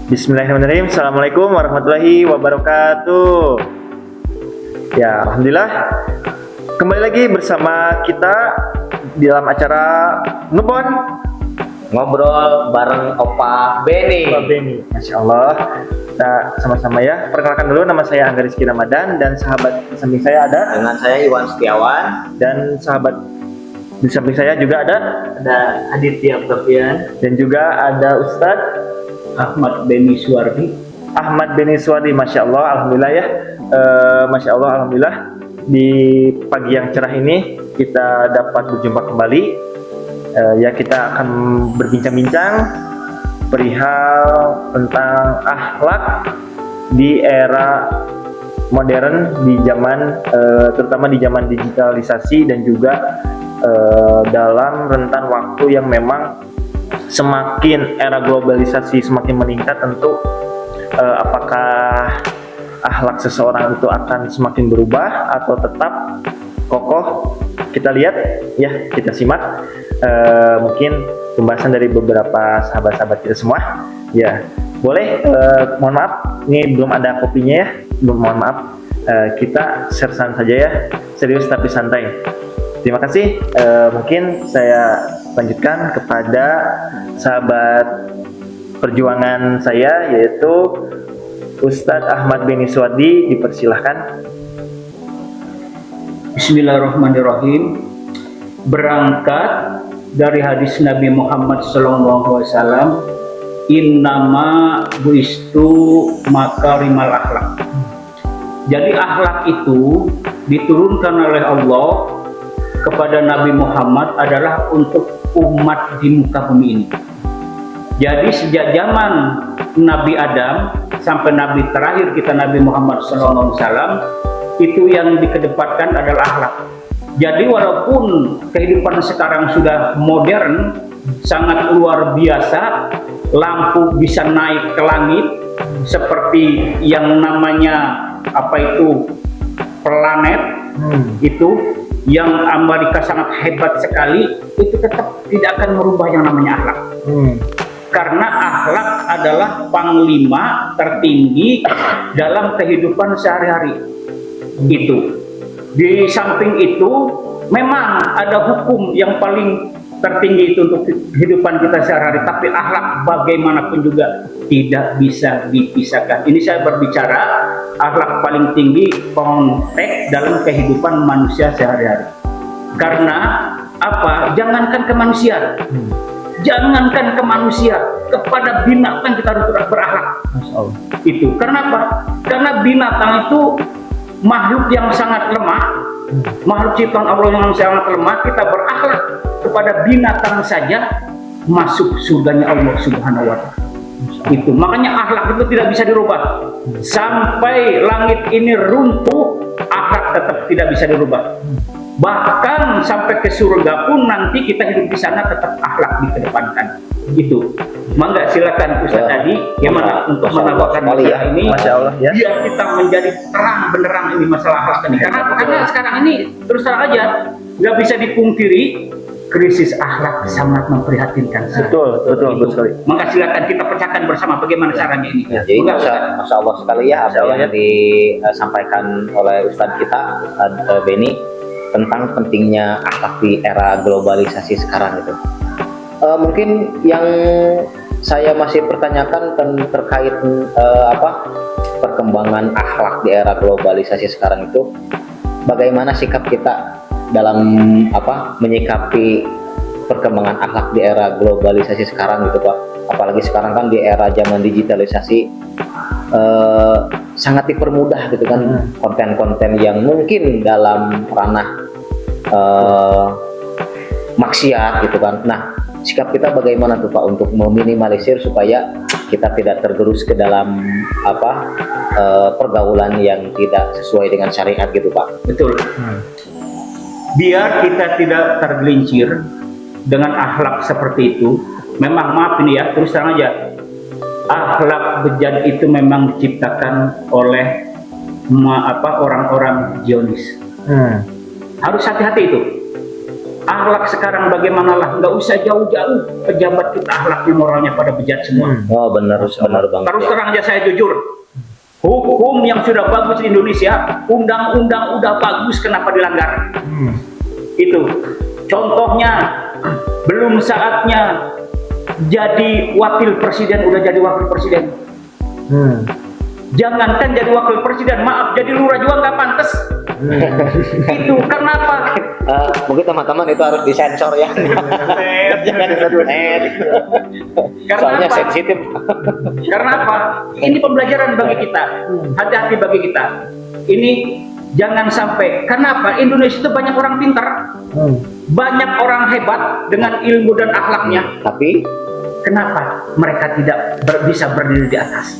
Bismillahirrahmanirrahim. Assalamualaikum warahmatullahi wabarakatuh. Ya, alhamdulillah. Kembali lagi bersama kita di dalam acara Ngebon Ngobrol bareng Opa Beni. Pak Beni. Masya Allah. Kita sama-sama ya. Perkenalkan dulu, nama saya Angga Rizky Ramadan dan sahabat di samping saya ada, Dengan saya Iwan Setiawan. dan sahabat di samping saya juga ada, Aditya Octavian. dan juga ada Ustadz Ahmad Beni Suwardi. Ahmad Beni Suwardi. Masya Allah, alhamdulillah ya. Masya Allah, alhamdulillah. Di pagi yang cerah ini kita dapat berjumpa kembali. Ya, kita akan berbincang-bincang perihal tentang akhlak di era modern, di zaman terutama di zaman digitalisasi dan juga dalam rentan waktu yang memang semakin era globalisasi semakin meningkat. Tentu apakah akhlak seseorang itu akan semakin berubah atau tetap kokoh? Kita lihat ya, kita simak mungkin pembahasan dari beberapa sahabat-sahabat kita semua. Ya, boleh, mohon maaf, ini belum ada kopinya ya, mohon maaf. Kita sersan saja ya, serius tapi santai. Terima kasih. Mungkin saya lanjutkan kepada sahabat perjuangan saya, yaitu Ustadz Ahmad Beni Suwardi. Dipersilahkan. Bismillahirrahmanirrahim. Berangkat dari hadis Nabi Muhammad SAW, innama buistu makarimal akhlak. Jadi akhlak itu diturunkan oleh Allah kepada Nabi Muhammad adalah untuk umat di muka bumi ini. Jadi sejak zaman Nabi Adam sampai Nabi terakhir kita Nabi Muhammad SAW, itu yang dikedepankan adalah akhlak. Jadi walaupun kehidupan sekarang sudah modern, sangat luar biasa, lampu bisa naik ke langit seperti yang namanya planet itu, yang Amerika sangat hebat sekali, itu tetap tidak akan merubah yang namanya akhlak. Karena akhlak adalah panglima tertinggi dalam kehidupan sehari-hari. Itu di samping itu memang ada hukum yang paling tertinggi itu untuk kehidupan kita sehari-hari, tapi akhlak bagaimanapun juga tidak bisa dipisahkan. Ini saya berbicara akhlak paling tinggi konteks dalam kehidupan manusia sehari-hari. Karena apa? Jangankan ke manusia, jangankan ke manusia, kepada binatang kita harus berakhlak. Itu karena apa? Karena binatang itu makhluk yang sangat lemah, makhluk ciptaan Allah yang sangat lemah. Kita berakhlak kepada binatang saja masuk surganya Allah Subhanahu wa Ta'ala. Itu makanya akhlak itu tidak bisa dirubah sampai langit ini runtuh, akhlak tetap tidak bisa dirubah. Bahkan sampai ke surga pun nanti kita hidup di sana tetap akhlak dikedepankan. Itu. Mangga silakan Ustaz tadi gimana untuk menambahkan masalah ini. Masya Allah ya. Biar kita menjadi terang benderang ini masalah akhlak ini. Karena sekarang ini terus terang aja nggak bisa dipungkiri, krisis akhlak sangat memprihatinkan. Betul sekali. Maka silakan kita pecahkan bersama bagaimana caranya ini. Ya, jadi Masya Allah sekali ya apa yang disampaikan oleh Ustadz kita Beni tentang pentingnya akhlak di era globalisasi sekarang itu. Mungkin yang saya masih pertanyakan terkait perkembangan akhlak di era globalisasi sekarang itu, bagaimana sikap kita dalam menyikapi perkembangan akhlak di era globalisasi sekarang gitu Pak. Apalagi sekarang kan di era zaman digitalisasi sangat dipermudah gitu kan, konten-konten yang mungkin dalam ranah maksiat gitu kan. Nah, sikap kita bagaimana tuh Pak untuk meminimalisir supaya kita tidak tergerus ke dalam pergaulan yang tidak sesuai dengan syariat gitu Pak. Betul. Biar kita tidak tergelincir dengan akhlak seperti itu. Memang maaf ini ya, terus terang aja, akhlak bejat itu memang diciptakan oleh orang-orang Zionis. Harus hati-hati itu. Akhlak sekarang bagaimanalah, nggak usah jauh-jauh pejabat kita akhlaknya moralnya pada bejat semua. Oh benar Bang. Terus terang aja saya jujur, hukum yang sudah bagus di Indonesia, undang-undang udah bagus, kenapa dilanggar? Itu contohnya, belum saatnya jadi wakil presiden udah jadi wakil presiden. Jangankan jadi wakil presiden, maaf, jadi lurah juga nggak pantas. Itu kenapa? Mungkin teman-teman itu harus disensor ya. Jangan disebut soalnya apa? sensitif. Karena apa? Ini pembelajaran bagi kita, hati-hati bagi kita. Ini jangan sampai. Kenapa? Indonesia itu banyak orang pintar, banyak orang hebat dengan ilmu dan akhlaknya. Tapi kenapa mereka tidak bisa berdiri di atas?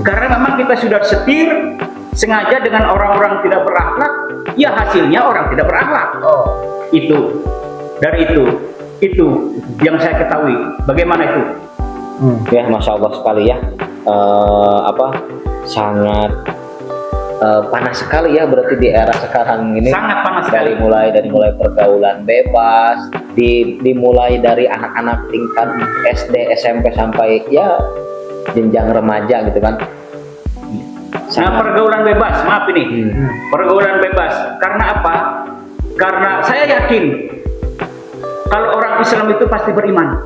Karena memang kita sudah setir sengaja dengan orang-orang tidak berakhlak, ya hasilnya orang tidak berakhlak. Itu dari itu yang saya ketahui. Bagaimana itu? Ya Masya Allah sekali ya. Sangat panas sekali ya berarti di era sekarang ini. Sangat panas sekali. Dari mulai pergaulan bebas, dimulai dari anak-anak tingkat SD, SMP sampai ya jenjang remaja gitu kan. Nah, pergaulan bebas, maaf ini, pergaulan bebas. Karena apa? Karena saya yakin kalau orang Islam itu pasti beriman.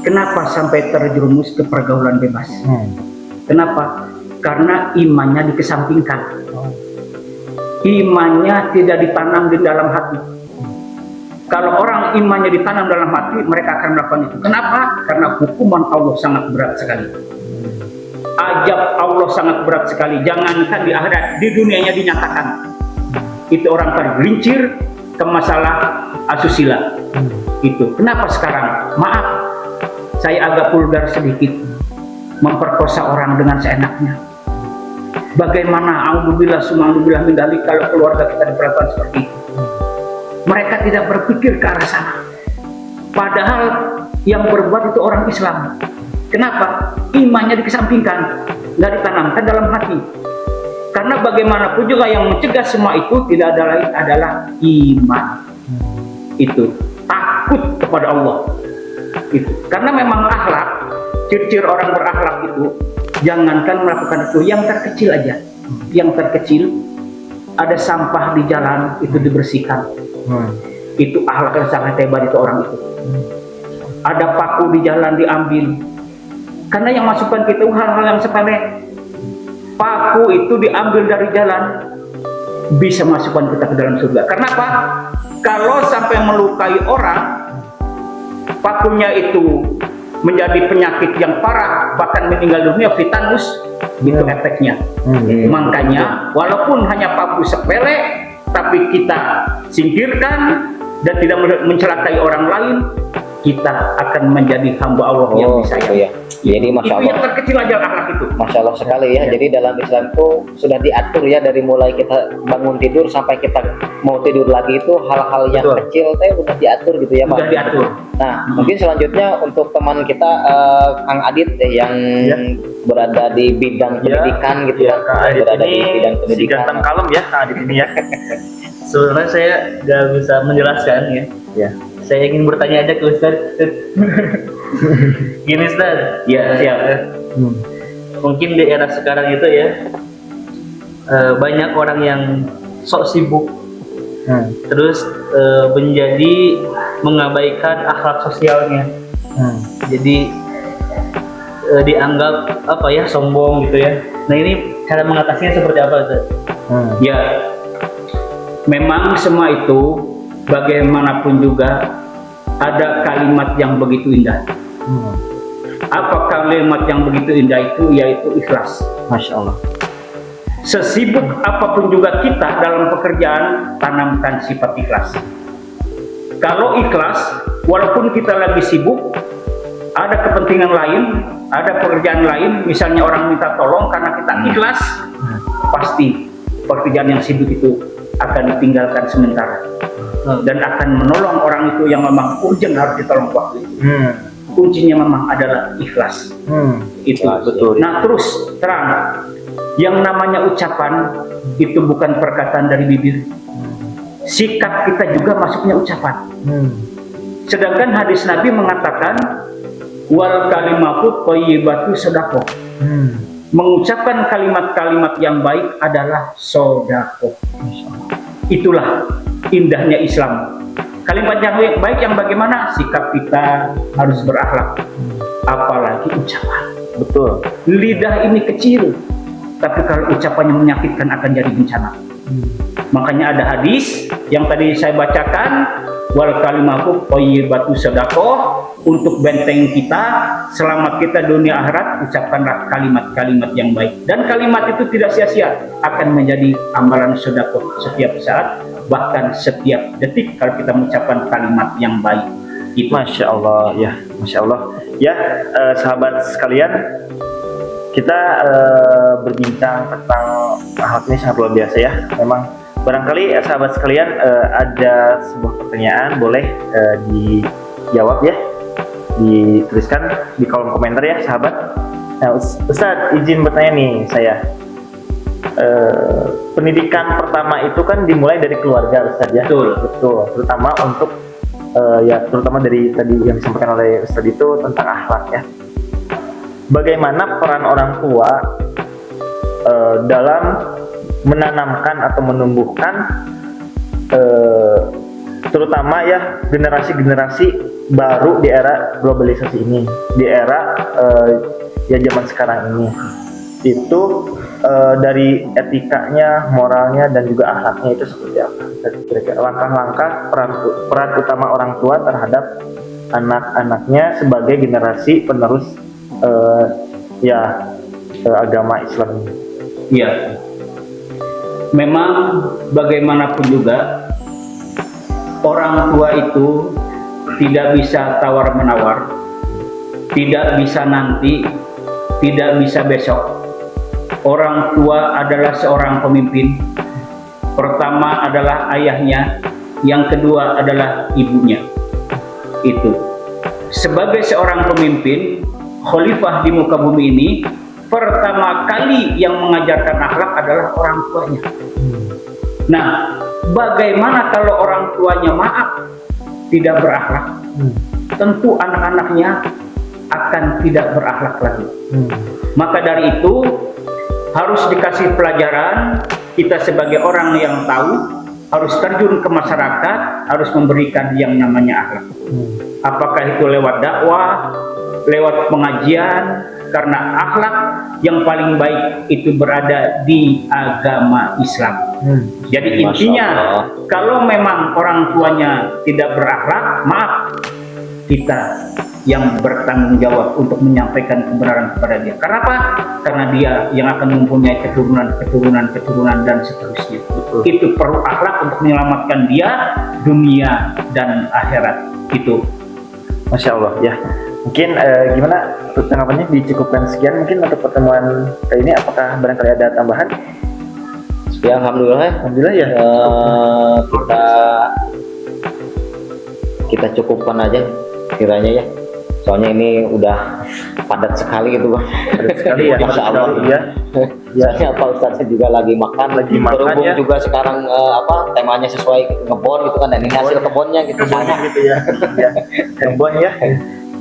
Kenapa sampai terjerumus ke pergaulan bebas? Kenapa? Karena imannya dikesampingkan. Imannya tidak ditanam di dalam hati. Kalau orang imannya ditanam dalam hati, mereka akan melakukan itu. Kenapa? Karena hukuman Allah sangat berat sekali. Ajab Allah sangat berat sekali. Jangankan di akhirat, di dunianya dinyatakan. Itu orang tergelincir ke masalah asusila. Itu. Kenapa sekarang? Maaf, saya agak vulgar sedikit. Memperkosa orang dengan seenaknya. Bagaimana auzubillah sumauzubillah min dzalik kalau keluarga kita diperlakukan seperti itu? Mereka tidak berpikir ke arah sana. Padahal yang berbuat itu orang Islam. Kenapa? Imannya dikesampingkan, nggak ditanamkan dalam hati. Karena bagaimanapun juga yang mencegah semua itu tidak ada lain adalah iman. Itu takut kepada Allah. Itu. Karena memang akhlak, ciri-ciri orang berakhlak itu, jangankan melakukan itu, yang terkecil aja. Yang terkecil, ada sampah di jalan itu dibersihkan. Itu akhlak yang sangat hebat itu orang itu. Ada paku di jalan diambil. Karena yang masukkan kita hal-hal yang sepele. Paku itu diambil dari jalan, bisa masukkan kita ke dalam surga. Kenapa? Kalau sampai melukai orang, pakunya itu menjadi penyakit yang parah, bahkan meninggal dunia, tetanus, itu efeknya. Makanya walaupun hanya paku sepele, tapi kita singkirkan dan tidak mencelakai orang lain, kita akan menjadi hamba Allah yang disayang. Iya. Jadi Masya Itu Allah. yang terkecil aja akhlak itu. Masya Allah sekali ya. Jadi dalam Islam itu sudah diatur ya, dari mulai kita bangun tidur sampai kita mau tidur lagi itu hal-hal yang kecil udah diatur gitu ya Pak. Sudah diatur. Nah mungkin selanjutnya untuk teman kita Kang Adit yang berada di bidang pendidikan gitu ya. Kang Adit berada ini di bidang pendidikan. si ganteng kalem ya Kang Adit ini ya. Sebenarnya saya nggak bisa menjelaskan ya. Saya ingin bertanya aja ke Ustadz. Gini Ustadz, Ya, siap. mungkin di era sekarang itu ya banyak orang yang sok sibuk, terus menjadi mengabaikan akhlak sosialnya. Jadi dianggap apa ya, sombong gitu ya. Nah ini cara mengatasinya seperti apa Ustadz? Ya, memang semua itu bagaimanapun juga ada kalimat yang begitu indah. Apa kalimat yang begitu indah itu? Yaitu ikhlas. Masya Allah. Sesibuk apapun juga kita dalam pekerjaan, tanamkan sifat ikhlas. Kalau ikhlas, walaupun kita lagi sibuk, ada kepentingan lain, ada pekerjaan lain, misalnya orang minta tolong, karena kita ikhlas, pasti pekerjaan yang sibuk itu akan ditinggalkan sementara dan akan menolong orang itu yang memang urgent harus ditolong waktu itu. Kuncinya memang adalah ikhlas. Itu betul. Nah terus terang, yang namanya ucapan itu bukan perkataan dari bibir. sikap kita juga masuknya ucapan. Sedangkan hadis Nabi mengatakan wal kalimatu thayyibatu sedekah. Mengucapkan kalimat-kalimat yang baik adalah sedekah. Itulah indahnya Islam. Kalimat yang baik yang bagaimana? Sikap kita harus berakhlak. Apalagi ucapan. Betul. Lidah ini kecil, tapi kalau ucapannya menyakitkan akan jadi bencana. Makanya ada hadis yang tadi saya bacakan, wal kalimatu thayyibatu sedekah, untuk benteng kita, selamat kita dunia akhirat, ucapkanlah kalimat-kalimat yang baik. Dan kalimat itu tidak sia-sia, akan menjadi amalan sedekah setiap saat, bahkan setiap detik kalau kita mengucapkan kalimat yang baik. Itu. Masya Allah, ya, Masya Allah. Ya, sahabat sekalian, kita berbincang tentang hal ini sangat luar biasa ya. Memang barangkali sahabat sekalian ada sebuah pertanyaan, boleh dijawab ya, dituliskan di kolom komentar ya sahabat. Nah, Ustadz izin bertanya nih saya. Pendidikan pertama itu kan dimulai dari keluarga Ustadz ya. Betul. Terutama untuk ya terutama dari tadi yang disampaikan oleh Ustadz itu tentang akhlak ya. Bagaimana peran orang tua dalam menanamkan atau menumbuhkan terutama ya generasi-generasi baru di era globalisasi ini, di era ya zaman sekarang ini, itu dari etikanya, moralnya dan juga akhlaknya itu seperti apa? Kira-kira langkah-langkah peran utama orang tua terhadap anak-anaknya sebagai generasi penerus agama Islam ini. Iya. Memang bagaimanapun juga orang tua itu tidak bisa tawar-menawar, tidak bisa nanti, tidak bisa besok. Orang tua adalah seorang pemimpin. Pertama adalah ayahnya, yang kedua adalah ibunya. Itu. Sebagai seorang pemimpin, khalifah di muka bumi ini, pertama kali yang mengajarkan akhlak adalah orang tuanya. Nah, bagaimana kalau orang tuanya maaf, tidak berakhlak? Tentu anak-anaknya akan tidak berakhlak lagi. Maka dari itu harus dikasih pelajaran. Kita sebagai orang yang tahu harus terjun ke masyarakat, harus memberikan yang namanya akhlak. Apakah itu lewat dakwah, lewat pengajian, karena akhlak yang paling baik itu berada di agama Islam. Jadi intinya, kalau memang orang tuanya tidak berakhlak, maaf, kita yang bertanggung jawab untuk menyampaikan kebenaran kepada dia. Karena apa? Karena dia yang akan mempunyai keturunan dan seterusnya. Itu perlu akhlak untuk menyelamatkan dia dunia dan akhirat. Itu. Masya Allah ya. Mungkin gimana tanggapannya, dicukupkan sekian mungkin untuk pertemuan kali ini. Apakah barangkali ada tambahan? Ya, alhamdulillah ya. Kita cukupkan aja kiranya ya. Soalnya ini udah padat sekali gitu Bang. Padat sekali ya. Insya Allah ya. Soalnya Pak Ustadznya juga lagi makan berhubung ya. juga sekarang temanya sesuai ngebon gitu kan, dan ini hasil kebonnya gitu. Gitu ya. Kebon ya.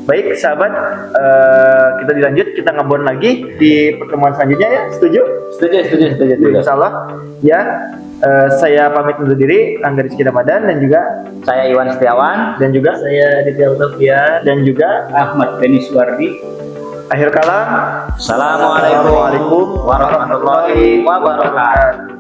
Baik sahabat, kita dilanjut, kita ngebon lagi di pertemuan selanjutnya ya. Setuju? Setuju. Insyaallah ya. Saya pamit undur diri, Angga Rizky Ramadan, dan juga Saya Iwan Setiawan, dan juga Saya Ditya Utafian, dan juga Ahmad Beni Suwardi. akhir kalam. Assalamualaikum warahmatullahi wabarakatuh.